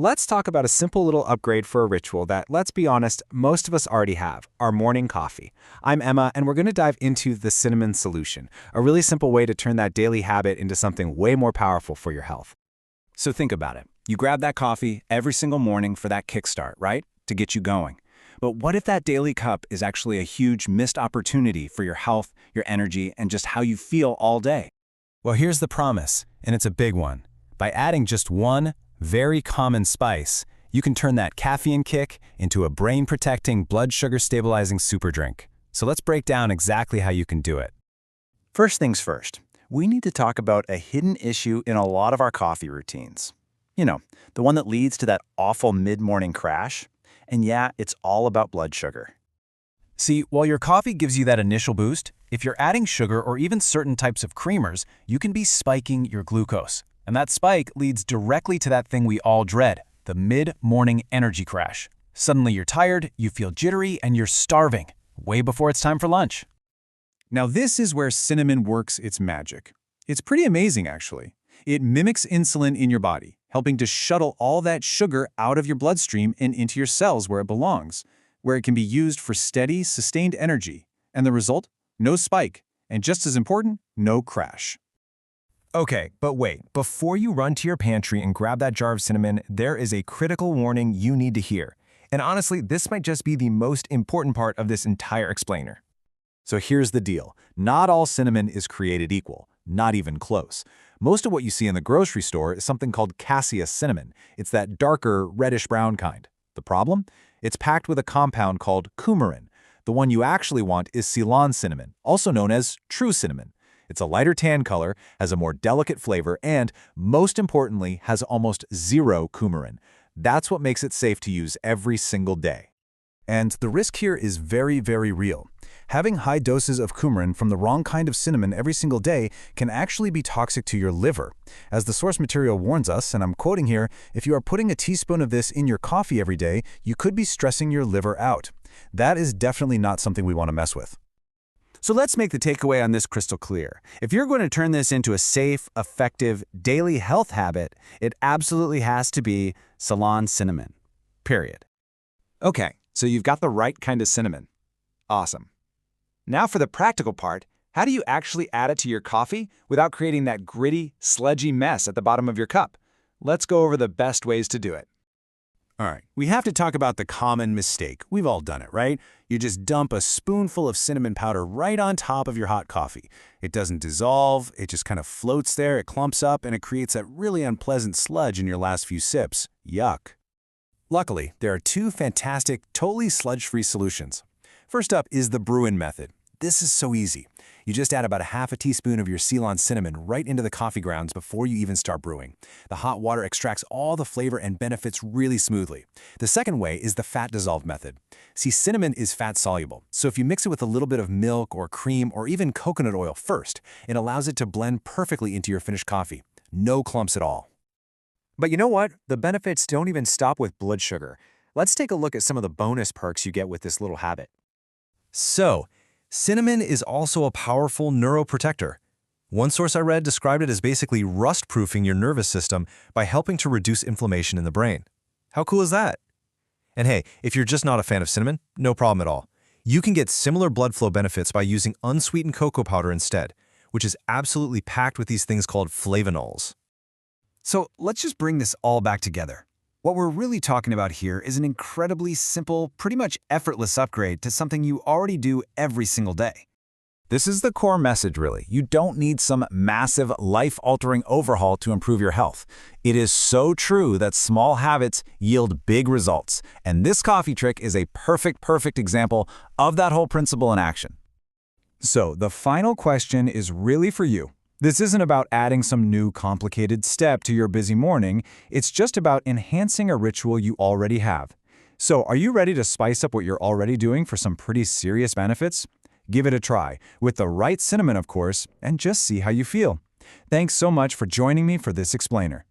Let's talk about a simple little upgrade for a ritual that, let's be honest, most of us already have, our morning coffee. I'm Emma, and we're going to dive into the cinnamon solution, a really simple way to turn that daily habit into something way more powerful for your health. So think about it. You grab that coffee every single morning for that kickstart, right? To get you going. But what if that daily cup is actually a huge missed opportunity for your health, your energy, and just how you feel all day? Well, here's the promise, and it's a big one. By adding just one very common spice, you can turn that caffeine kick into a brain-protecting, blood sugar-stabilizing super drink. So let's break down exactly how you can do it. First things first, we need to talk about a hidden issue in a lot of our coffee routines. You know, the one that leads to that awful mid-morning crash. And yeah, it's all about blood sugar. See, while your coffee gives you that initial boost, if you're adding sugar or even certain types of creamers, you can be spiking your glucose. And that spike leads directly to that thing we all dread, the mid-morning energy crash. Suddenly you're tired, you feel jittery, and you're starving, way before it's time for lunch. Now this is where cinnamon works its magic. It's pretty amazing, actually. It mimics insulin in your body, helping to shuttle all that sugar out of your bloodstream and into your cells where it belongs, where it can be used for steady, sustained energy. And the result? No spike. And just as important, no crash. Okay, but wait, before you run to your pantry and grab that jar of cinnamon, there is a critical warning you need to hear. And honestly, this might just be the most important part of this entire explainer. So here's the deal. Not all cinnamon is created equal, not even close. Most of what you see in the grocery store is something called cassia cinnamon. It's that darker, reddish-brown kind. The problem? It's packed with a compound called coumarin. The one you actually want is Ceylon cinnamon, also known as true cinnamon. It's a lighter tan color, has a more delicate flavor, and, most importantly, has almost zero coumarin. That's what makes it safe to use every single day. And the risk here is very, very real. Having high doses of coumarin from the wrong kind of cinnamon every single day can actually be toxic to your liver. As the source material warns us, and I'm quoting here, if you are putting a teaspoon of this in your coffee every day, you could be stressing your liver out. That is definitely not something we want to mess with. So let's make the takeaway on this crystal clear. If you're going to turn this into a safe, effective, daily health habit, it absolutely has to be Ceylon cinnamon. Period. Okay, so you've got the right kind of cinnamon. Awesome. Now for the practical part, how do you actually add it to your coffee without creating that gritty, sludgy mess at the bottom of your cup? Let's go over the best ways to do it. All right, we have to talk about the common mistake. We've all done it, right? You just dump a spoonful of cinnamon powder right on top of your hot coffee. It doesn't dissolve, it just kind of floats there, it clumps up, and it creates that really unpleasant sludge in your last few sips. Yuck. Luckily, there are two fantastic, totally sludge-free solutions. First up is the brew-in method. This is so easy. You just add about a half a teaspoon of your Ceylon cinnamon right into the coffee grounds before you even start brewing. The hot water extracts all the flavor and benefits really smoothly. The second way is the fat dissolved method. See, cinnamon is fat soluble, so if you mix it with a little bit of milk or cream or even coconut oil first, it allows it to blend perfectly into your finished coffee. No clumps at all. But you know what? The benefits don't even stop with blood sugar. Let's take a look at some of the bonus perks you get with this little habit. So, cinnamon is also a powerful neuroprotector. One source I read described it as basically rust-proofing your nervous system by helping to reduce inflammation in the brain. How cool is that? And hey, if you're just not a fan of cinnamon, no problem at all. You can get similar blood flow benefits by using unsweetened cocoa powder instead, which is absolutely packed with these things called flavonols. So let's just bring this all back together. What we're really talking about here is an incredibly simple, pretty much effortless upgrade to something you already do every single day. This is the core message, really. You don't need some massive, life-altering overhaul to improve your health. It is so true that small habits yield big results, and this coffee trick is a perfect example of that whole principle in action. So, the final question is really for you. This isn't about adding some new complicated step to your busy morning, it's just about enhancing a ritual you already have. So, are you ready to spice up what you're already doing for some pretty serious benefits? Give it a try, with the right cinnamon of course, and just see how you feel. Thanks so much for joining me for this explainer.